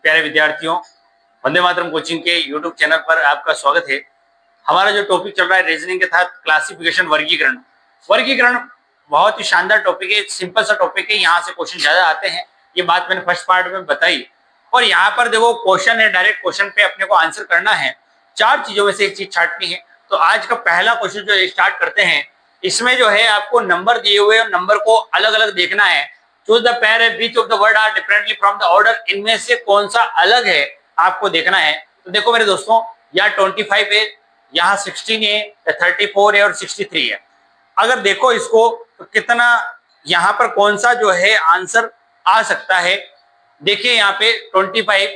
प्यारे विद्यार्थियों, वंदे मातरम कोचिंग के यूट्यूब चैनल पर आपका स्वागत है। हमारा जो टॉपिक चल रहा है रीजनिंग के तहत क्लासिफिकेशन, वर्गीकरण। वर्गीकरण बहुत ही शानदार टॉपिक है, सिंपल सा टॉपिक है, यहाँ से क्वेश्चन ज्यादा आते हैं। ये बात मैंने फर्स्ट पार्ट में बताई। और यहाँ पर देखो क्वेश्चन है, डायरेक्ट क्वेश्चन पे अपने को आंसर करना है। 4 चीजों में से एक चीज छांटनी है। तो आज का पहला क्वेश्चन जो स्टार्ट करते हैं, इसमें जो है आपको नंबर दिए हुए और नंबर को अलग अलग देखना है। Choose the pair which of the word are differently from the order. इनमें से कौन सा अलग है आपको देखना है। तो देखो मेरे दोस्तों, यहाँ 25 है, यहाँ 16 है, 34 है और 63 है। अगर देखो इसको तो कितना यहाँ पर कौन सा जो है आंसर आ सकता है। देखिए यहाँ पे 25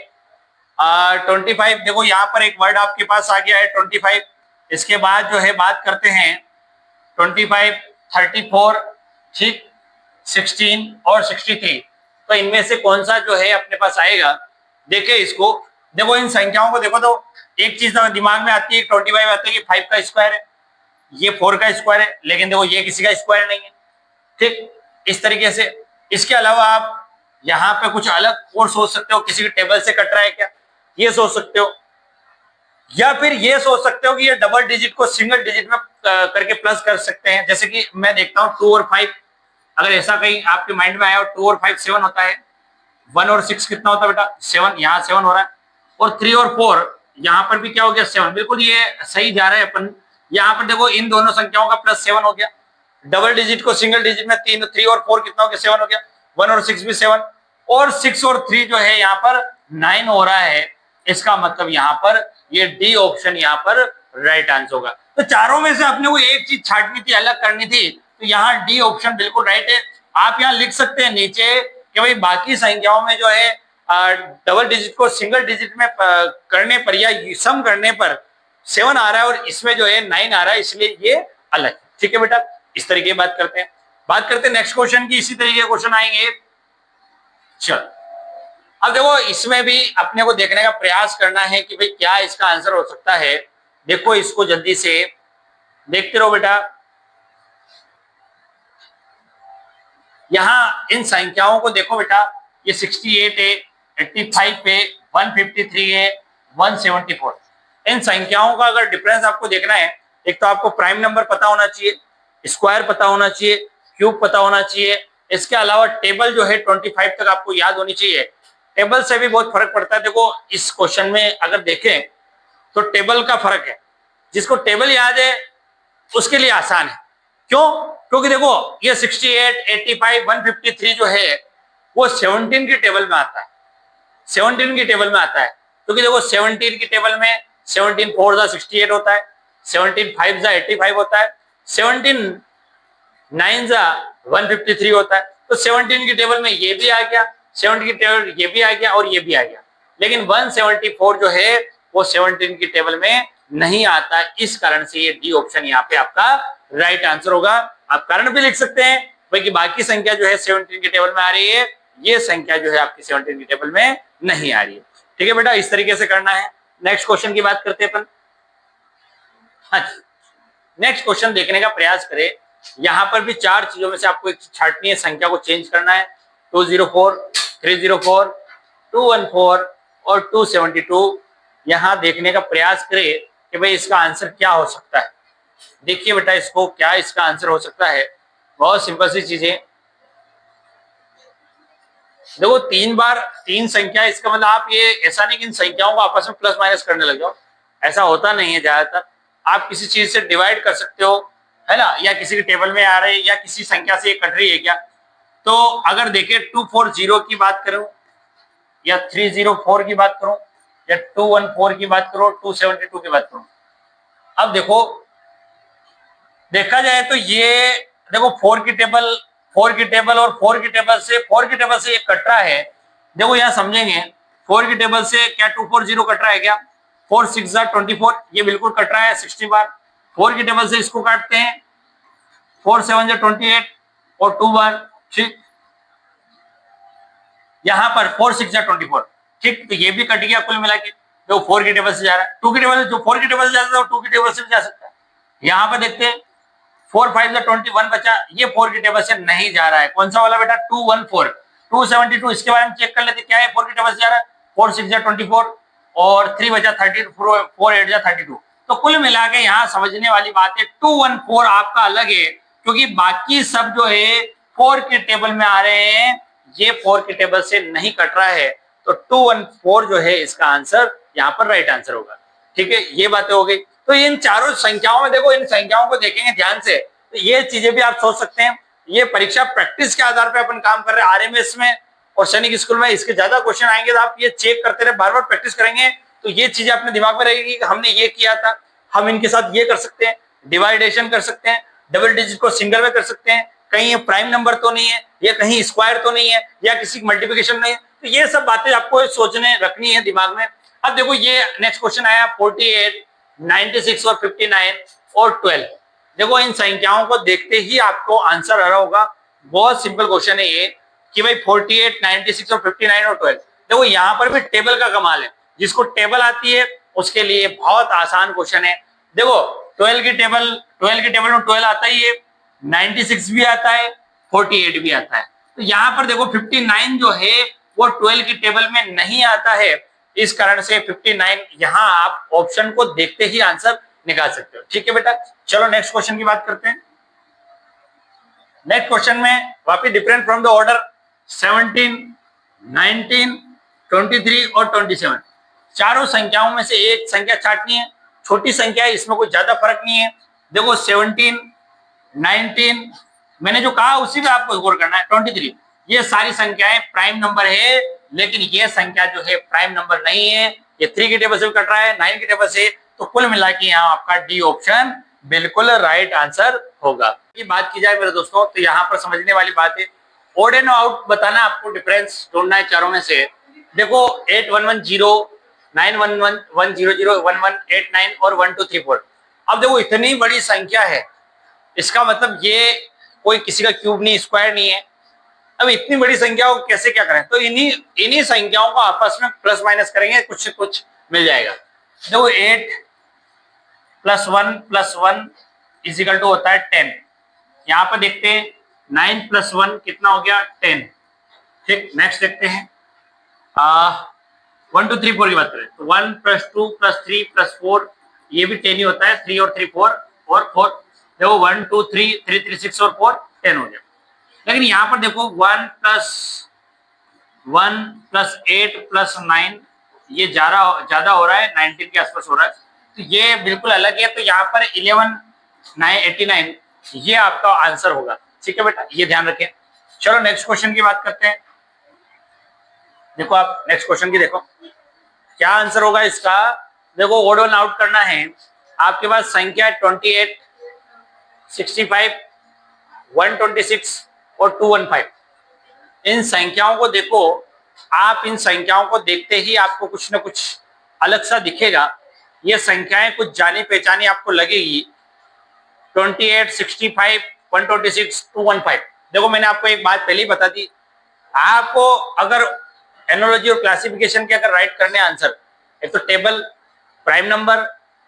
देखो यहाँ पर एक वर्ड आपके पास आ गया है 25। इसके बाद जो है बात करते हैं 25, 34, ठीक, 16 और 63। तो इनमें से कौन सा जो है अपने पास आएगा। देखिए इसको, देखो इन संख्याओं को देखो तो एक चीज दिमाग में आती है, 25 आता है कि 5 का स्क्वायर है, ये 4 का स्क्वायर है, लेकिन देखो ये किसी का स्क्वायर नहीं है। ठीक, इस तरीके से। इसके अलावा आप यहाँ पे कुछ अलग और सोच सकते हो, किसी के टेबल से कट रहा है क्या, ये सोच सकते हो। या फिर ये सोच सकते हो कि ये डबल डिजिट को सिंगल डिजिट में करके प्लस कर सकते हैं। जैसे कि मैं देखता हूँ 2 और 5, अगर ऐसा कहीं आपके माइंड में आया और 2 और 5 7 होता है, 1 और 6 कितना होता है बेटा 7, यहाँ 7 हो रहा है, और 3 और 4 यहाँ पर भी क्या हो गया 7। बिल्कुल ये सही जा रहा है अपन। यहाँ पर देखो इन दोनों संख्याओं का प्लस 7 हो गया, डबल डिजिट को सिंगल डिजिट में 3 और 4 कितना हो गया 7 हो गया, 1 और 6 भी 7, और 6 और 3 जो है यहाँ पर 9 हो रहा है। इसका मतलब यहाँ पर ये डी ऑप्शन यहाँ पर राइट आंसर होगा। तो चारों में से अपने को एक चीज छांटनी थी, अलग करनी थी, तो यहाँ डी ऑप्शन बिल्कुल राइट है। आप यहाँ लिख सकते हैं नीचे कि भाई बाकी संख्याओं में जो है डबल डिजिट को सिंगल डिजिट में करने पर या सम करने पर 7 आ रहा है और इसमें जो है 9 आ रहा है, इसलिए ये अलग। ठीक है बेटा, इस तरीके की बात करते हैं। बात करते हैं नेक्स्ट क्वेश्चन की। इसी तरीके के क्वेश्चन आएंगे। चल अब देखो इसमें भी अपने को देखने का प्रयास करना है कि भाई क्या इसका आंसर हो सकता है। देखो इसको जल्दी से देखते रहो बेटा। यहां इन संख्याओं को देखो बेटा, ये 68 है, 85 है, 153 है, 174। इन संख्याओं का अगर डिफरेंस आपको देखना है, एक तो आपको प्राइम नंबर पता होना चाहिए, स्क्वायर पता होना चाहिए, क्यूब पता होना चाहिए। इसके अलावा टेबल जो है 25 तक आपको याद होनी चाहिए। टेबल से भी बहुत फर्क पड़ता है। देखो इस क्वेश्चन में अगर देखें तो टेबल का फर्क है। जिसको टेबल याद है उसके लिए आसान है। क्यों? क्योंकि देखो ये 68, 85, 153 जो है वो 17 की टेबल में आता है। 17 की टेबल में आता है क्योंकि देखो 17 की टेबल में 17 4 जा 68 होता है, 17 5 जा 85 होता है, 17 9 जा 153 होता है। तो 17 की टेबल में ये भी आ गया, 70 की टेबल ये भी आ गया और ये भी आ गया। लेकिन 174 जो है वो 17 की टेबल में नहीं आता। इस कारण से ये डी ऑप्शन यहाँ पे आपका राइट आंसर होगा। आप कारण भी लिख सकते हैं भाई कि बाकी संख्या जो है 17 की टेबल में आ रही है, ये संख्या जो है आपकी 17 की टेबल में नहीं आ रही है। ठीक है बेटा, इस तरीके से करना है। नेक्स्ट क्वेश्चन की बात करते हैं अपन। हाँ, नेक्स्ट क्वेश्चन देखने का प्रयास करें। यहाँ पर भी 4 चीजों में से आपको एक छांटनी है, संख्या को चेंज करना है। 204, 304, 214 और 272। यहाँ देखने का प्रयास करें कि भाई इसका आंसर क्या हो सकता है। देखिए बेटा इसको, क्या इसका आंसर हो सकता है। बहुत सिंपल सी चीजें। देखो 3 बार 3 संख्या, इसका मतलब आप ये ऐसा नहीं कि इन संख्याओं को आपस में प्लस माइनस करने लग जाओ, ऐसा होता नहीं है। ज्यादातर आप किसी चीज से डिवाइड कर सकते हो, है ना, या किसी के टेबल में आ रहे हैं या किसी संख्या से ये कट रही है क्या। तो अगर देखें 240 की बात करूं या 304 की बात करूं या 214 की बात करो, 272 की बात करूं, अब देखो देखा जाए तो ये देखो 4 की टेबल और 4 की टेबल से ये कट रहा है। देखो यहाँ समझेंगे 4 की टेबल से क्या 240 कट रहा है क्या, 4 6 24, ये बिल्कुल कट रहा है 60 बार। 4 की टेबल से इसको काटते हैं, 4 7 28 और 2 बार। ठीक, यहाँ पर 4 6 24। ठीक, तो ये भी कट गया कुल मिला के। जो 4 की टेबल से जा रहा है, 2 की टेबल से, जो 4 की टेबल से जाता है 2 की टेबल से भी जा सकता है। यहाँ पर देखते हैं 4 5 21 बचा, ये 4 की टेबल से नहीं जा रहा है। कौन सा वाला बेटा 214, 272। इसके बारे में चेक कर लेते क्या है 4 की टेबल से जा रहा है। 4 6 जा 24 और 3 बचा 30, 4 8 जा 32। तो कुल मिला के यहाँ समझने वाली बात है 214 आपका अलग है, क्योंकि बाकी सब जो है 4 के टेबल में आ रहे हैं, ये 4 के टेबल से नहीं कट रहा है। तो 214 जो है इसका आंसर यहाँ पर राइट आंसर होगा। ठीक है, ये बातें हो गई। तो इन चारों संख्याओं में देखो, इन संख्याओं को देखेंगे ध्यान से तो ये चीजें भी आप सोच सकते हैं। ये परीक्षा प्रैक्टिस के आधार पर अपन काम कर रहे हैं आरएमएस में और सैनिक स्कूल में, इसके ज्यादा क्वेश्चन आएंगे तो आप ये चेक करते रहे, बार बार प्रैक्टिस करेंगे तो ये चीजें अपने दिमाग में रहेगी कि हमने ये किया था, हम इनके साथ ये कर सकते हैं, डिवाइडेशन कर सकते हैं, डबल डिजिट को सिंगल में कर सकते हैं, कहीं ये प्राइम नंबर तो नहीं है, या कहीं स्क्वायर तो नहीं है, या किसी मल्टीप्लिकेशन नहीं है। तो ये सब बातें आपको सोचने रखनी है दिमाग में। अब देखो ये नेक्स्ट क्वेश्चन आया 48, 96 और 59 और 12। देखो इन संख्याओं को देखते ही आपको आंसर आ रहा होगा। बहुत सिंपल क्वेश्चन है ये कि भाई 48, 96 और 59 और 12। देखो यहाँ पर भी टेबल का कमाल है, जिसको टेबल आती है उसके लिए बहुत आसान क्वेश्चन है। देखो 12 की टेबल में 12 आता ही है, 96 भी आता है, 48 भी आता है। तो यहाँ पर देखो 59 जो है वो 12 की टेबल में नहीं आता है, इस कारण से 59 यहाँ आप ऑप्शन को देखते ही आंसर निकाल सकते हो। ठीक है बेटा, चलो नेक्स्ट क्वेश्चन की बात करते हैं। नेक्स्ट क्वेश्चन में वापिस डिफरेंट फ्रॉम द ऑर्डर 17, 19, 23 और 27। चारों संख्याओं में से एक संख्या छांटनी है, छोटी संख्या है, इसमें कोई ज्यादा फर्क नहीं है। देखो 17, 19 मैंने जो कहा उसी में आपको स्कोर करना है। 23 ये सारी संख्याएं प्राइम नंबर है, लेकिन ये संख्या जो है प्राइम नंबर नहीं है, ये 3 की टेबल से कट रहा है, 9 की टेबल से। तो कुल मिला के यहाँ आपका डी ऑप्शन बिल्कुल राइट आंसर होगा। की बात की जाए मेरे दोस्तों तो यहाँ पर समझने वाली बात है, ओड एंड आउट बताना, आपको डिफरेंस ढूंढना है चारों में से। देखो 8110, 911, 100, 1189 और 1234। अब देखो इतनी बड़ी संख्या है, इसका मतलब ये कोई किसी का क्यूब नहीं, स्क्वायर नहीं है। अब इतनी बड़ी संख्या को कैसे क्या करें, तो इन्हीं संख्याओं को आपस में प्लस माइनस करेंगे, कुछ से कुछ मिल जाएगा। देखो 8 + 1 इजिकल टू होता है 10। यहाँ पर देखते हैं 9 + 1 कितना हो गया 10। ठीक, नेक्स्ट देखते हैं 1 2 3 4 की बात करें तो 1 + 2 + 3 + 4 ये भी 10 ही होता है। 3 और 3 4 और 4। देखो 1 2 3 3 3 6 और 4 10 हो गया। लेकिन यहाँ पर देखो 1 + 1 + 8 + 9 ये ज्यादा हो रहा है, 19 के आसपास हो रहा है, तो ये बिल्कुल अलग है। तो यहाँ पर 11 89 ये आपका आंसर होगा। ठीक है बेटा, ये ध्यान रखें। चलो नेक्स्ट क्वेश्चन की बात करते हैं। देखो आप नेक्स्ट क्वेश्चन की देखो क्या आंसर होगा इसका। देखो ओड वन आउट करना है, आपके पास संख्या 28, 65, 126 और 215। इन संख्याओं को देखो, आप इन संख्याओं को देखते ही आपको कुछ ना कुछ अलग सा दिखेगा। ये संख्याएं कुछ जानी पहचानी आपको लगेगी। 28, 65, 126, 215। देखो मैंने आपको एक बात पहले ही बता दी, आपको अगर एनोलॉजी और क्लासिफिकेशन के अगर राइट करने आंसर, एक तो table, prime number,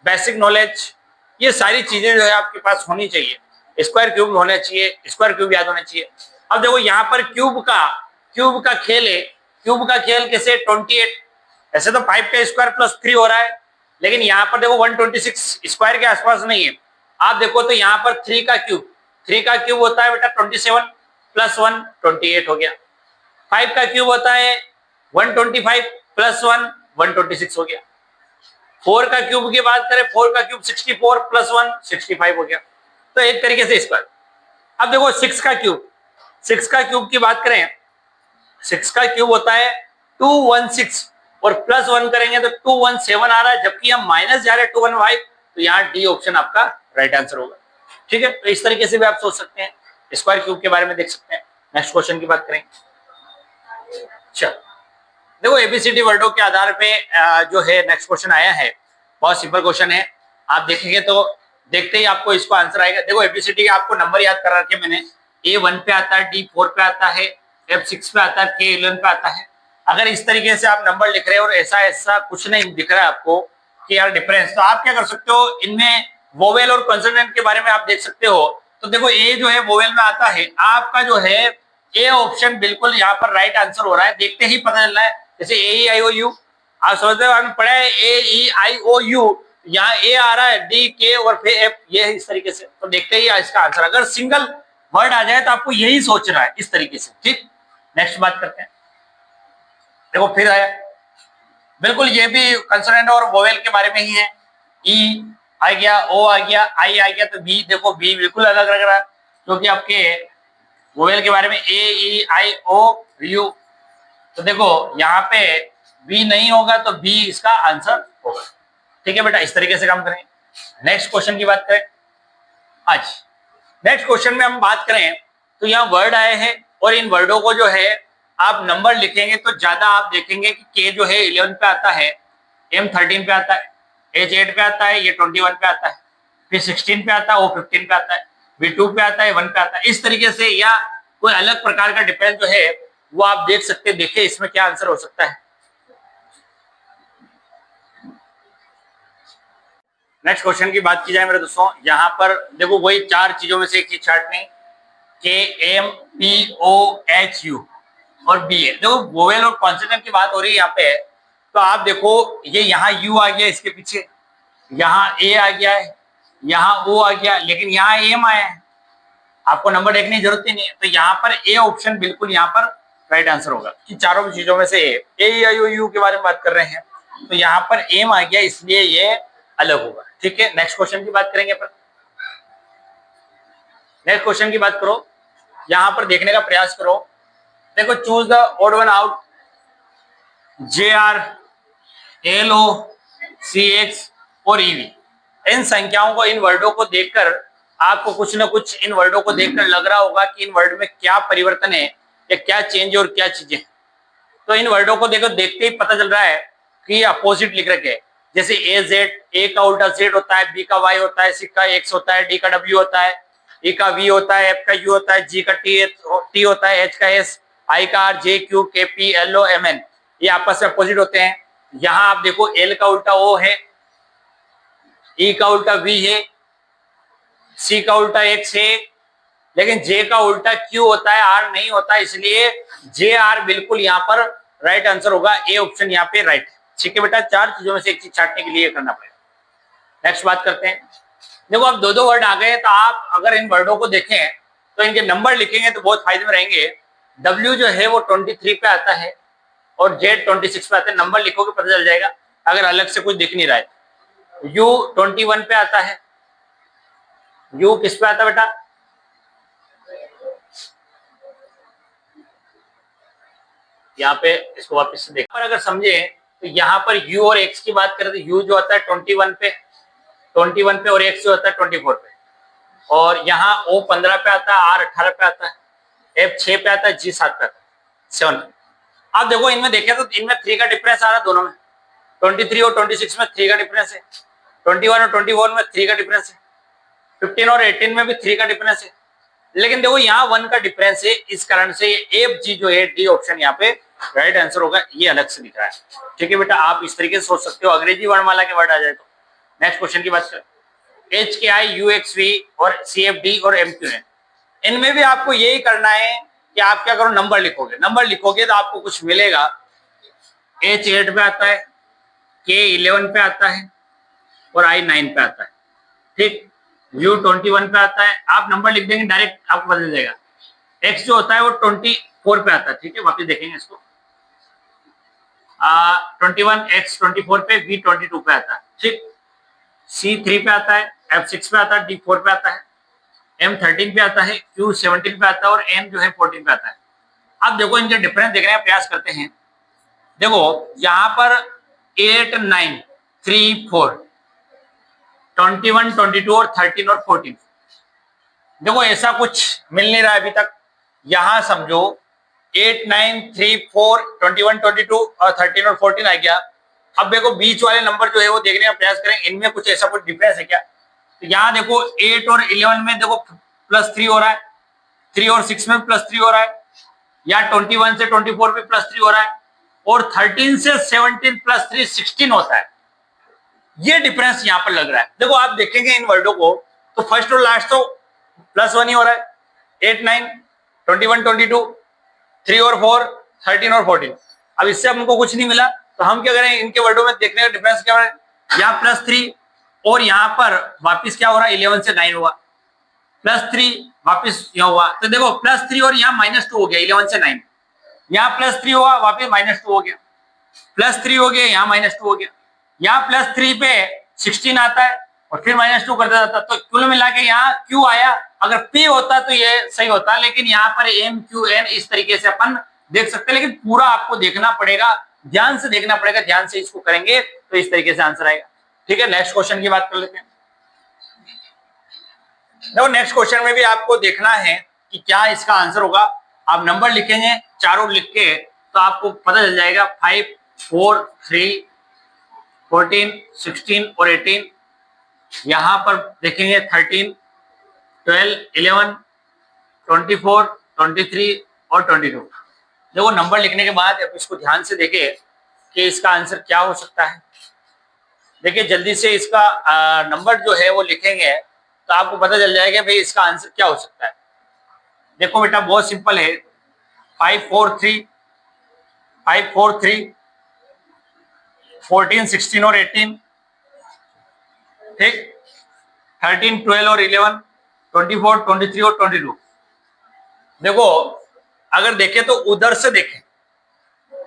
basic knowledge, ये सारी चीजें जो है आपके पास होनी चाहिए। स्क्वायर क्यूब होना चाहिए, स्क्वायर क्यूब याद होना चाहिए। अब देखो यहाँ पर क्यूब का खेल है। क्यूब का खेल कैसे 28, ऐसे तो 5 का स्क्वायर + 3 हो रहा है, लेकिन यहाँ पर देखो 126 स्क्वायर के आसपास नहीं है। आप देखो तो यहाँ पर 3 का क्यूब होता है बेटा 27 + 1 28 हो गया। 5 का क्यूब होता है 125 + 1 126 हो गया। 4 का क्यूब की बात करें, 4 का क्यूब 64 + 1 65 हो गया। तो एक तरीके से स्क्वायर। अब देखो 6 का क्यूब की बात करें, 6 का क्यूब होता है 216 और +1 करेंगे तो 217 आ रहा है, जबकि हम माइनस जा रहे हैं 215। तो यहाँ डी ऑप्शन आपका राइट आंसर होगा। ठीक है, तो इस तरीके से भी आप सोच सकते हैं, स्क्वायर क्यूब के बारे में देख सकते हैं। नेक्स्ट क्वेश्चन की बात करें। चलो देखो एबीसीडी वर्डों के आधार पे जो है नेक्स्ट क्वेश्चन आया है, बहुत सिंपल क्वेश्चन है। आप देखेंगे तो देखते ही आपको इसको आंसर आएगा। देखो एबीसीडी आपको नंबर याद करा रखे मैंने, A1 पे आता है, D4 पे आता है, F6 पे आता है, K11 पे आता है। अगर इस तरीके से आप नंबर लिख रहे हैं और ऐसा कुछ नहीं दिख रहा है आपको कि यार डिफरेंस, तो आप क्या कर सकते हो, इनमें वोवेल और कंसोनेंट के बारे में आप देख सकते हो। तो देखो ए जो है वोवेल में आता है, आपका जो है ए ऑप्शन बिल्कुल यहाँ पर राइट आंसर हो रहा है। देखते ही पता चल रहा है जैसे AEIOU, आप समझते हो, आपने पढ़ा है AEIOU, यहाँ ए आ रहा है, डी के और फिर एफ, ये है इस तरीके से। तो देखते ही इसका आंसर, अगर सिंगल वर्ड आ जाए तो आपको यही सोचना है इस तरीके से। ठीक, नेक्स्ट बात करते हैं। देखो फिर आया, बिल्कुल ये भी कंसोनेंट और वोवेल के बारे में ही है। ई आ गया, ओ आ गया, आई आ गया, तो बी, देखो बी बिल्कुल अलग लग रहा है क्योंकि आपके वोवेल के बारे में AEIOU, तो देखो यहाँ पे बी नहीं होगा तो बी इसका आंसर होगा। ठीक है बेटा, इस तरीके से काम करें। नेक्स्ट क्वेश्चन की बात करें आज, नेक्स्ट क्वेश्चन में हम बात करें तो यहाँ वर्ड आए हैं और इन वर्डों को जो है आप नंबर लिखेंगे तो ज्यादा आप देखेंगे कि के जो है 11 पे आता है, M 13 पे आता है, H 8 पे आता है, ये 21 पे आता है, फिर 16 पे आता है, वो 15 पे आता है, V2 पे आता है, 1 पे आता है, इस तरीके से या कोई अलग प्रकार का डिफरेंस जो है वो आप देख सकते हैं। देखिए इसमें क्या आंसर हो सकता है। नेक्स्ट क्वेश्चन की बात की जाए मेरे दोस्तों, यहाँ पर देखो वही चार चीजों में से एक चीज छाटनी, KMPOHU और BA। देखो वोवेल और कॉन्सोनेंट की बात हो रही है यहाँ पे, तो आप देखो ये यहाँ U आ गया, इसके पीछे यहाँ A आ गया है, यहाँ O आ गया, लेकिन यहाँ M आया है, आपको नंबर देखने की जरूरत ही नहीं है। तो यहाँ पर A ऑप्शन बिल्कुल यहाँ पर राइट आंसर होगा कि चारों चीजों में से AEIOU के बारे में बात कर रहे हैं, तो यहाँ पर M आ गया, इसलिए ये अलग होगा। ठीक है, नेक्स्ट क्वेश्चन की बात करेंगे अपन। नेक्स्ट क्वेश्चन की बात करो, यहां पर देखने का प्रयास करो। देखो choose the odd one out, JR, LO, CX और EV। इन संख्याओं को, इन वर्डों को देखकर आपको कुछ ना कुछ इन वर्डों को देखकर लग रहा होगा कि इन वर्ड में क्या परिवर्तन है या क्या चेंज और क्या चीजें। तो इन वर्डों को देखो, देखते ही पता चल रहा है कि अपोजिट लिख रखे हैं। जैसे AZ, A का उल्टा Z होता है, B का Y होता है, C का X होता है, D का W होता है, E का V होता है, F का U होता है, G का T होता है, H का S, I का R, J, Q, K, P, L, O, M, N, ये आपस में अपोजिट होते हैं। यहाँ आप देखो L का उल्टा O है, E का उल्टा V है, C का उल्टा X है, लेकिन J का उल्टा Q होता है, R नहीं होता, इसलिए JR बिल्कुल यहाँ पर राइट आंसर होगा। ए ऑप्शन यहाँ पे राइट है। ठीक है बेटा, चार चीजों में से एक चीज छाटने के लिए करना पड़ेगा। नेक्स्ट बात करते हैं। देखो अब दो वर्ड आ गए, तो आप अगर इन वर्डों को देखें तो इनके नंबर लिखेंगे तो बहुत फायदे में रहेंगे। W जो है वो 23 पे आता है और Z 26 पे आता है, नंबर लिखोगे पता चल जाएगा अगर अलग से कुछ दिख नहीं रहा है। U 21 पे आता है, U किस पे आता है बेटा, यहाँ पे इसको वापस से देखा, पर अगर समझे तो यहाँ पर U और X की बात करें तो U जो होता है 21 पे और X जो होता है 24 पे, और यहाँ O 15 पे आता है, R 18 पे आता है, F 6 पे आता है, G 7 पे आता है, 7 पे। आप देखो इनमें देखें तो इनमें 3 का डिफरेंस आ रहा है दोनों में, 23 और 26 में 3 का डिफरेंस है, 21 और 24 में 3 का डिफरेंस है, 15 और 18 में भी 3 का डिफरेंस है, लेकिन देखो यहाँ 1 का डिफरेंस है, इस कारण से एफ जी जो है डी ऑप्शन यहाँ पे राइट आंसर होगा, ये अलग से दिख रहा है। ठीक है बेटा, आप इस तरीके से सोच सकते हो, अंग्रेजी वर्णमाला के वर्ड आ जाए तो। नेक्स्ट क्वेश्चन की बात करें, HKI, UXV और CFD और MQN, इनमें भी आपको यही करना है कि आप क्या करो, नंबर लिखोगे। नंबर लिखोगे तो आपको कुछ मिलेगा। H 8 पे आता है, K 11 पे आता है और I 9 पे आता है। ठीक, U 21 पे आता है, आप नंबर लिख देंगे डायरेक्ट आपको बदल जाएगा। X जो होता है वो 24 पे आता है। ठीक है, वापस देखेंगे इसको, 21 X 24 पे, V 22 पे आता है। ठीक, C 3 पे आता है, F 6 पे आता है, D 4 पे आता है, M 13 पे आता है, Q 17 पे आता है और N जो है 14 पे आता है। अब देखो इनके डिफरेंस देखने का प्रयास करते हैं। देखो यहाँ पर 8, 9, 3, 4, 21, 22 और 13 और 14, देखो ऐसा कुछ मिल नहीं रहा है अभी तक। यहां समझो 8, 9, 3, 4, 21, 22 और 13 और 14 आ गया। अब देखो बीच वाले नंबर जो है वो देखने का प्रयास करें, इनमें कुछ ऐसा कुछ डिफरेंस है क्या। तो यहाँ देखो 8 और 11 में देखो +3 हो रहा है, 3 और 6 में +3 हो रहा है, या 21 से 24 में +3 हो रहा है, और 13 से 17 +3 16 होता है। ये डिफरेंस यहाँ पर लग रहा है। देखो आप देखेंगे इन वर्डों को तो फर्स्ट और लास्ट तो +1 ही हो रहा है, 8, 9, 21, 22, 3 और 4, 13 और 14। अब इससे हमको कुछ नहीं मिला, तो हम क्या करें, इनके वर्डों में देखने का डिफरेंस क्या है, यहाँ +3 और यहाँ पर वापिस क्या हो रहा है, 11 से 9 हुआ, +3 वापिस यहाँ हुआ, तो देखो +3 और यहाँ -2 हो गया 11 से 9, यहाँ +3 हुआ वापिस -2 हो गया, +3 हो गया यहाँ -2 हो गया, यहाँ +3 पे 16 आता है और फिर -2 कर देता था, तो कुल मिला के यहाँ Q आया। अगर P होता तो ये सही होता, लेकिन यहाँ पर MQN इस तरीके से अपन देख सकते हैं, लेकिन पूरा आपको देखना पड़ेगा, ध्यान से देखना पड़ेगा, ध्यान से इसको करेंगे तो इस तरीके से आंसर आएगा। ठीक है, नेक्स्ट क्वेश्चन की बात कर लेते हैं। देखो नेक्स्ट क्वेश्चन में भी आपको देखना है कि क्या इसका आंसर होगा। आप नंबर लिखेंगे चारों लिख के तो आपको पता चल जाएगा, 5, 4, 3, 14, 16 और 18। यहां पर देखेंगे 13, 12, 11, 24, 23 और 22। देखो नंबर लिखने के बाद अब इसको ध्यान से देखें कि इसका आंसर क्या हो सकता है। देखिए जल्दी से इसका नंबर जो है वो लिखेंगे तो आपको पता चल जाएगा भाई इसका आंसर क्या हो सकता है। देखो बेटा बहुत सिंपल है, 5, 4, 3, 5, 4, 3, 14, 16 और 18, ठीक, 13, 12 और 11, 24, 23 और 22। देखो अगर देखें तो उधर से देखें,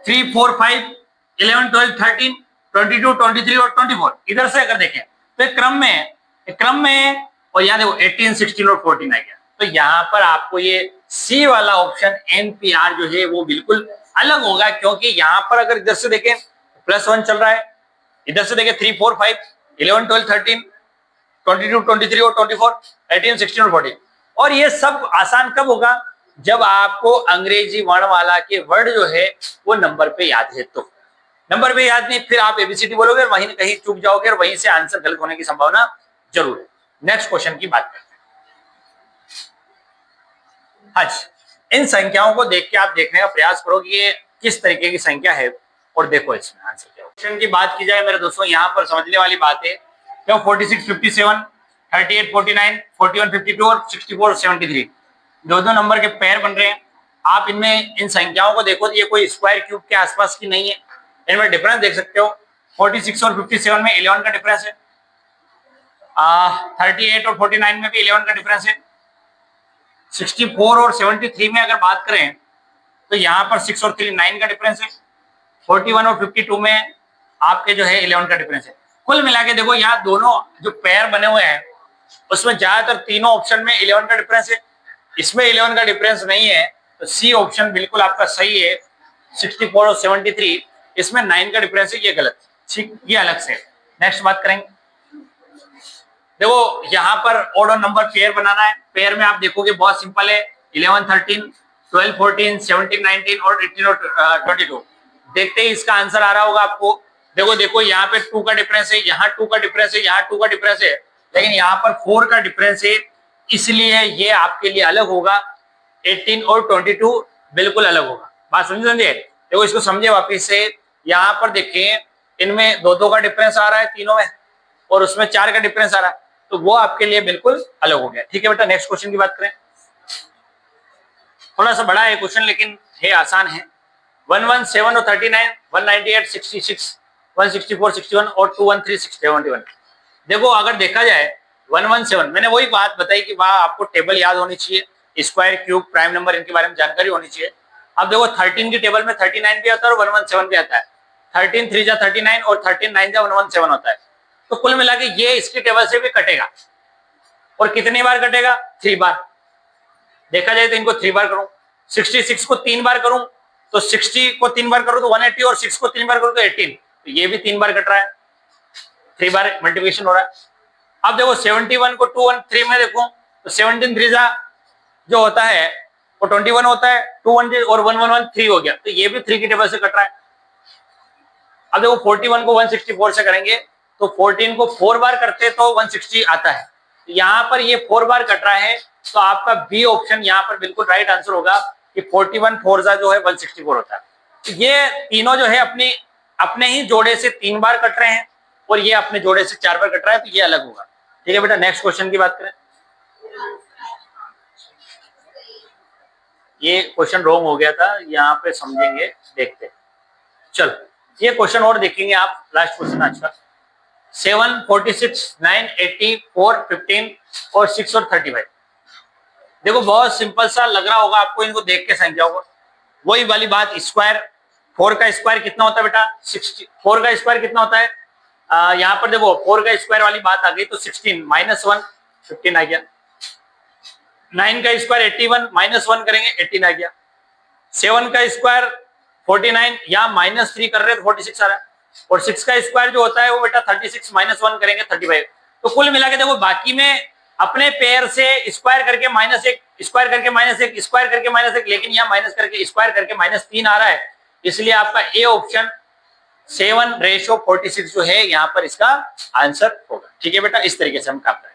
3, 4, 5, 11, 12, 13, 22, 23 और 24, इधर से अगर देखें तो एक क्रम में और यहाँ देखो 18, 16 और 14 आ गया। तो यहाँ पर आपको ये सी वाला ऑप्शन NPR जो है वो बिल्कुल अलग होगा, क्योंकि यहाँ पर अगर इधर से देखें +1 चल रहा है, इधर से देखें 3, 4, 5, 11, 12, 13, 22, 23 और 24, 18, 16 और 14। और ये सब आसान कब होगा, जब आपको अंग्रेजी वर्णमाला के वर्ड जो है वो नंबर पे याद है। तो नंबर पे याद नहीं, फिर आप ABCD बोलोगे, वहीं कहीं चूक जाओगे और वहीं से आंसर गलत होने की संभावना जरूर है। नेक्स्ट क्वेश्चन की बात करते हैं। आज इन संख्याओं को देख के आप देखने का प्रयास करो कि ये किस तरीके की संख्या है और देखो इसमें आंसर क्या है। क्वेश्चन की बात की जाए मेरे दोस्तों, यहाँ पर समझने वाली बात है, क्यों 46, 57, 38, 49, 41, 52 और 64, 73 दो नंबर के पेयर बन रहे हैं। आप इनमें इन संख्याओं को देखो तो ये कोई स्क्वायर क्यूब के आसपास की नहीं है। इनमें डिफरेंस देख सकते हो, 46 और 57 में 11 का डिफरेंस है, 38 और 49 में भी 11 का डिफरेंस है। 64 और 73 में अगर बात करें तो यहाँ पर 6 और 3 9 का डिफरेंस है। 41 और 52 में आपके जो है 11 का डिफरेंस है। कुल मिला के देखो यहाँ दोनों जो पेयर बने हुए हैं उसमें ज्यादातर तीनों ऑप्शन में 11 का डिफरेंस है, इसमें 11 का डिफरेंस नहीं है, तो सी ऑप्शन बिल्कुल आपका सही है। 64 और 73 इसमें 9 का डिफरेंस है, ये गलत, ठीक, ये अलग से। नेक्स्ट बात करेंगे, देखो यहाँ पर ऑड नंबर पेयर बनाना है। पेयर में आप देखोगे बहुत सिंपल है, 11, 13, 12, 14, 17, 19 और 18 और 22। देखते ही इसका आंसर आ रहा होगा आपको। देखो यहाँ पे 2 का डिफरेंस है, यहाँ 2 का डिफरेंस है, यहाँ 2 का डिफरेंस है, लेकिन यहाँ पर 4 का डिफरेंस है, इसलिए ये आपके लिए अलग होगा। 18 और 22 बिल्कुल अलग होगा। बात समझे? देखो इसको समझे वापिस से। यहाँ पर देखें इनमें 2-2 का डिफरेंस आ रहा है तीनों में, और उसमें 4 का डिफरेंस आ रहा है, तो वो आपके लिए बिल्कुल अलग हो गया। ठीक है बेटा, नेक्स्ट क्वेश्चन की बात करें। थोड़ा सा बड़ा है क्वेश्चन लेकिन है आसान है। 117 और 39, 198, 66, 164, 61 और 213, 71। देखो अगर देखा जाए 117, मैंने वही बात बताई कि वहां आपको टेबल याद होनी चाहिए, स्क्वायर क्यूब प्राइम नंबर इनके बारे में जानकारी होनी चाहिए। अब देखो 13 की टेबल में 39 भी आता है और 117 भी आता है। 13 3 जा 39 और 13 9 जा 117 होता है। तो कुल मिला के ये इसकी टेबल से भी कटेगा, और कितनी बार कटेगा? 3 बार। देखा जाए तो इनको 3 बार करूं, 66 को 3 बार करूं तो 60 को 3 बार करूं तो 180, और 6 को 3 बार करूं तो 18, तो ये भी 3 बार कट रहा है, 3 बार मल्टीप्लिकेशन हो रहा है। अब देखो 71 को 2 1 3 में देखो तो 17 3 जा जो होता है वो 21 होता है, 2 1 और 1 1 1 3 हो गया, तो ये भी 3 की टेबल से कट रहा है। अब देखो 41 को 164 से करेंगे तो 14 को 4 बार करते तो 160 आता है, यहाँ पर ये 4 बार कट रहा है, तो आपका बी ऑप्शन यहाँ पर बिल्कुल राइट आंसर होगा कि 41 4 जा जो है 164 होता है। तो ये तीनों जो है अपने ही जोड़े से 3 बार कट रहे हैं, और ये अपने जोड़े से 4 बार कट रहा है, तो ये अलग होगा। ठीक है बेटा, नेक्स्ट क्वेश्चन की बात करें। ये क्वेश्चन रॉन्ग हो गया था, यहाँ पे समझेंगे, देखते हैं। चलो ये क्वेश्चन और देखेंगे आप, लास्ट क्वेश्चन आज का। 7, 46, 9, 80, 4, 15 और 6 और 35। देखो बहुत सिंपल सा लग रहा होगा आपको इनको देख के संख्या होगा, वही वाली बात। स्क्वायर 4 का स्क्वायर कितना होता है बेटा 60। 4 का स्क्वायर कितना होता है, यहाँ पर देखो 4 का स्क्वायर वाली बात आ गई तो 16 -1 15 आ गया। 9 का स्क्वायर 81 -1 करेंगे 18 आ गया। 7 का स्क्वायर 49 या -3 कर रहे हैं तो 46 आ रहा है। और 6 का स्क्वायर जो होता है वो बेटा 36 -1 करेंगे 35। तो कुल मिला के देखो बाकी में अपने पेयर से स्क्वायर करके -1, स्क्वायर करके -1, स्क्वायर करके -1, लेकिन यहाँ माइनस करके स्क्वायर करके -3 आ रहा है। इसलिए आपका ए ऑप्शन 7:46 जो है यहाँ पर इसका आंसर होगा। ठीक है बेटा, इस तरीके से हम काम करें।